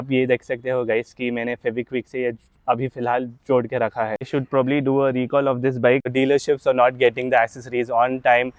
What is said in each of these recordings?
आप ये देख सकते हो गाइस कि मैंने फेविक्विक से ये अभी फ़िलहाल जोड़ के रखा है। Should probably do a recall of this bike. Dealerships are not getting the accessories on time.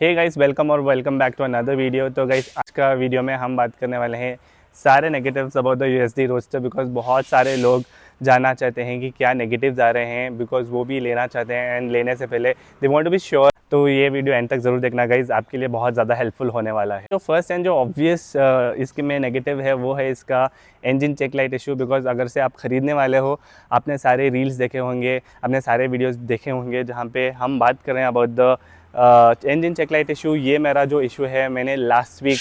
Hey guys, welcome back to another video. तो गाइस, आज का वीडियो में हम बात करने वाले हैं सारे negatives about the USD roadster, because बहुत सारे लोग जानना चाहते हैं कि क्या नेगेटिव्स आ रहे हैं, बिकॉज वो भी लेना चाहते हैं एंड लेने से पहले they want to be sure. तो ये वीडियो एंड तक ज़रूर देखना गाइज, आपके लिए बहुत ज़्यादा हेल्पफुल होने वाला है। तो फर्स्ट एंड जो ऑब्वियस इसके में नेगेटिव है वो है इसका engine check light issue. Because अगर से आप ख़रीदने वाले हो, आपने सारे रील्स देखे होंगे, आपने सारे वीडियोस देखे होंगे जहाँ पे हम बात कर रहे हैं about the engine check light issue. ये मेरा जो इशू है मैंने लास्ट वीक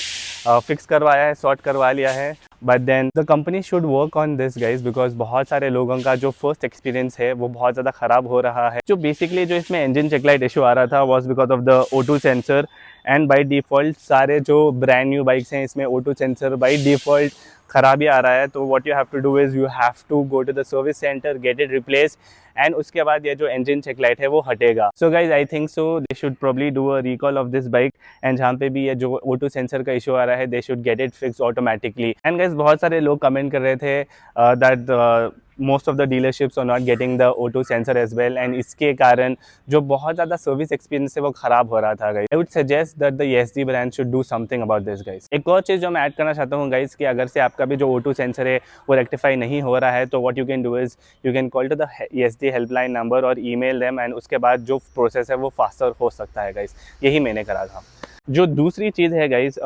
फिक्स करवाया है, सॉर्ट करवा लिया है। But then the company should work on this guys, because बहुत सारे लोगों का जो फर्स्ट एक्सपीरियंस है वो बहुत ज़्यादा ख़राब हो रहा है। जो बेसिकली जो इसमें इंजन चेक लाइट इशू आ रहा था was because of the O2 sensor. And by default सारे जो ब्रांड न्यू बाइक्स हैं इसमें O2 सेंसर बाई डिफ़ॉल्ट ख़राबी आ रहा है। तो what you have to do is you have to go to the service centre, get it replace, and उसके बाद ये जो इंजन चेक लाइट है वो हटेगा। So guys, I think so they should probably do a recall of this bike, and जहाँ पे भी ये जो O2 सेंसर का इशू आ रहा है they should get it fix automatically. And guys, बहुत सारे लोग कमेंट कर रहे थे that most of the dealerships are not getting the O2 sensor as well, and इसके कारण जो बहुत ज़्यादा सर्विस एक्सपीरियंस है वो ख़राब हो रहा था guys. I would suggest that the ESD brand should do something about this guys. एक और चीज़ जो मैं ऐड करना चाहता हूँ गाइज कि अगर से आपका भी जो O2 सेंसर है वो रेक्टिफाई नहीं हो रहा है, तो what you can do is you can call to the ESD helpline number और ईमेल देम, एंड उसके बाद जो प्रोसेस है वो फास्टर हो सकता है गाइज। यही मैंने करा था। जो दूसरी चीज़ है guys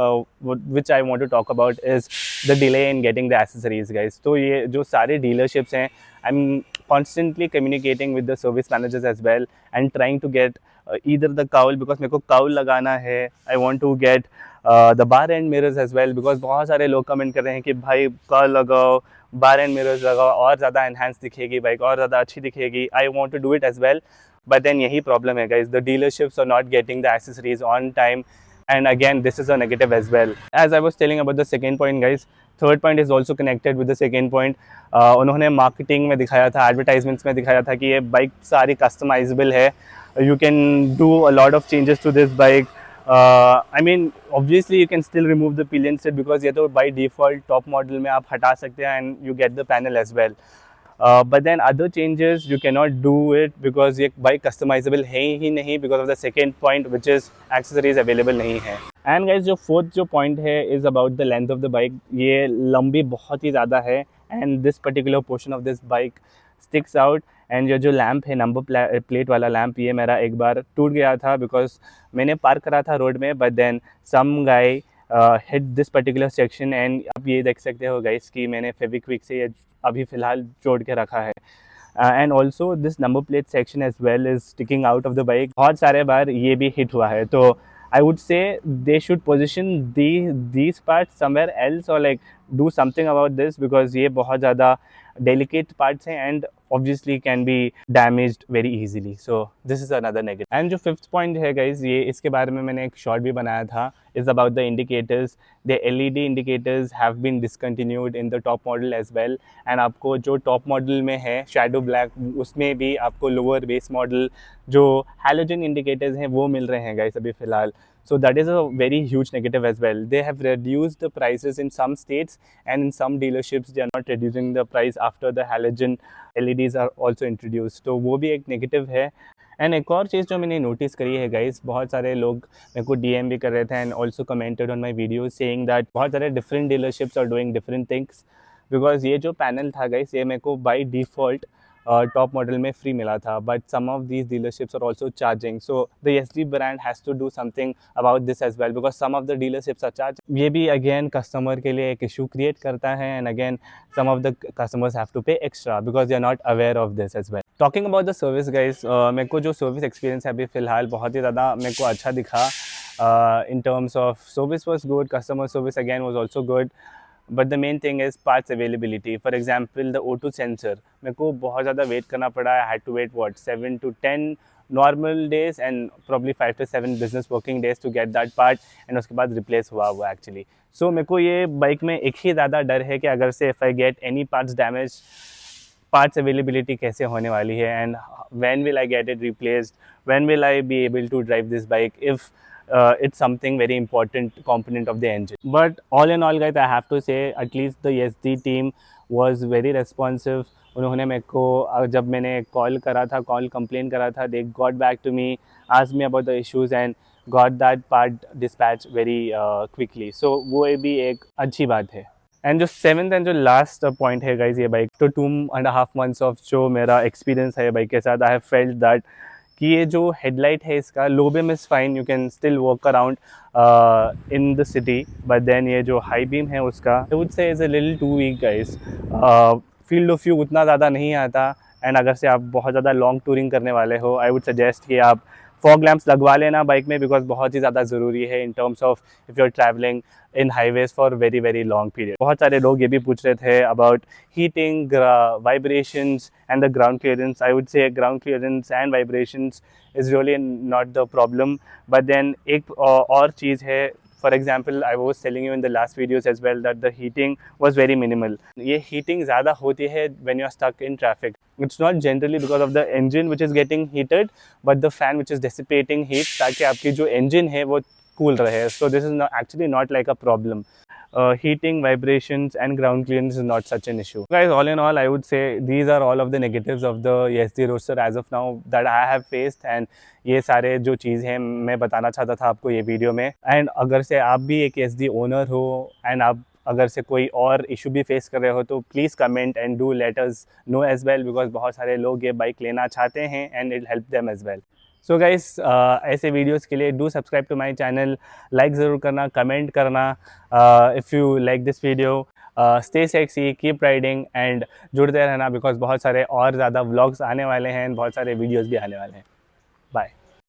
which I want to talk about is the delay in getting the accessories guys. तो ये जो सारे डीलरशिप्स हैं, I am constantly communicating with the service managers as well and trying to get either the cowl, because मेरे को cowl लगाना है। I want to get the bar and mirrors as well, because बहुत सारे लोग comment कर रहे हैं कि भाई काउल लगाओ, बार एंड मिरर्स लगाओ, और ज़्यादा एनहांस दिखेगी बाइक, और ज़्यादा अच्छी दिखेगी। I want to do it as well, but then यही प्रॉब्लम है guys, the dealerships are not getting the accessories on time, and again this is a negative as well. As I was telling about the second point guys, third point is also connected with the second point. उन्होंने marketing में दिखाया था, advertisements में दिखाया था कि ये bike सारी कस्टमाइजेबल है, you can do a lot of changes to this bike. I mean obviously you can still remove the pillion seat, because ये तो बाई डिफ़ॉल्ट टॉप मॉडल में आप हटा सकते हैं and you get the panel as well. But then other changes you cannot do it because ये bike customisable है ही नहीं, because of the second point which is accessories available नहीं है। एंड गाइज, जो फोर्थ जो पॉइंट है is about the length of the bike. ये लंबी बहुत ही ज़्यादा है and this particular portion of this bike sticks out. And ये जो लैम्प है, नंबर प्लेट वाला लैम्प, ये मेरा एक बार टूट गया था बिकॉज मैंने पार्क करा था रोड में, but then some guy hit this particular section. And आप ये देख सकते हो गाइस कि मैंने फेविक्विक से ये अभी फ़िलहाल जोड़ के रखा है। And also this number plate section as well is sticking out of the bike. बहुत सारे बार ये भी हिट हुआ है, तो I would say they should position these part somewhere else और like do something about this, because ये बहुत ज़्यादा डेलिकेट पार्ट्स हैं and obviously can be damaged very easily. So this is another negative. And जो fifth point है guys, ये इसके बारे में मैंने एक short भी बनाया था, is about the indicators. The LED indicators have been discontinued in the top model as well. And आपको जो top model में है shadow black, उसमें भी आपको lower base model जो halogen indicators हैं वो मिल रहे हैं guys अभी फ़िलहाल। So that is a very huge negative as well. They have reduced the prices in some states, and in some dealerships they are not reducing the price after the halogen LEDs are also introduced. तो वो भी एक negative है। And एक और चीज़ जो मैंने notice करी है गाइस, बहुत सारे लोग मेरे को DM भी कर रहे थे and also commented on my video saying that बहुत सारे different dealerships are doing different things, because ये जो पैनल था गाइस ये मेरे को बाई डिफ़ॉल्ट टॉप मॉडल में फ्री मिला था, but some of these dealerships are also charging. So the ESD brand has to do something about this as well, because some of the dealerships are charge. ये भी again customer के लिए एक issue create करता है, and again some of the customers have to pay extra because they are not aware of this as well. Talking about the service guys, मेरे को जो सर्विस एक्सपीरियंस है अभी फ़िलहाल बहुत ही ज़्यादा मेरे को अच्छा दिखा। In terms of service was good, customer service again was also good, but the main thing is parts availability. For example, the O2 sensor मेरे को बहुत ज़्यादा वेट करना पड़ा। I had to wait 7 to 10 normal days and probably 5 to 7 business working days to get that part, and उसके बाद replace हुआ वो actually. So मेरे को ये बाइक में एक ही ज़्यादा डर है कि अगर से if I get any parts damage, parts availability कैसे होने वाली है, and when will I get it replaced, when will I be able to drive this bike if it's something very important component of the engine. But all in all guys, I have to say at least the ESD team was very responsive. उन्होंने मेरे को जब मैंने call करा था, call complain करा था, they got back to me, asked me about the issues and got that part dispatched very quickly. So वो भी एक अच्छी बात है. एंड जो सेवन्थ एंड जो लास्ट पॉइंट है गाइज ये बाइक, तो 2.5 months ऑफ जो मेरा एक्सपीरियंस है बाइक के साथ, आई हैव फेल्ट दैट कि ये जो हेडलाइट है इसका, low beam is fine, you can still walk around in the city, but then ये जो हाई बीम है उसका I would say is a little too weak guys. Field of view उतना ज़्यादा नहीं आता, एंड अगर से आप बहुत ज़्यादा लॉन्ग टूरिंग करने वाले हो, आई वुड सजेस्ट कि आप फॉग लैम्प्स लगवा लेना बाइक में, बिकॉज बहुत ही ज़्यादा ज़रूरी है in terms of if you are travelling in highways for very very long period. बहुत सारे लोग ये भी पूछ रहे थे about heating, vibrations and the ground clearance. I would say ground clearance and vibrations is really not the problem, but then एक और चीज़ है. For example, I was telling you in the last videos as well that the heating was very minimal. ये heating ज़्यादा होती है when you are stuck in traffic. It's not generally because of the engine which is getting heated, but the fan which is dissipating heat ताकि आपकी जो engine है वो cool रहे. So this is actually not like a problem. Heating, vibrations and ground clearance is not such an issue. Guys, all in all, I would say these are all of the negatives of the ESD Roadster as of now that I have faced, and ये सारे जो चीज़ हैं मैं बताना चाहता था आपको ये वीडियो में. एंड अगर से आप भी एक ESD ओनर हो एंड आप अगर से कोई और इशू भी फेस कर रहे हो तो please comment and do let us know as well, because बहुत सारे लोग ये बाइक लेना चाहते हैं and it help them as well. So guys, ऐसे वीडियोस के लिए do subscribe to my channel, like ज़रूर करना, कमेंट करना if you like this video. Stay sexy, keep riding and जुड़ते रहना, बिकॉज बहुत सारे और ज़्यादा व्लॉग्स आने वाले हैं, बहुत सारे वीडियोस भी आने वाले हैं. बाय.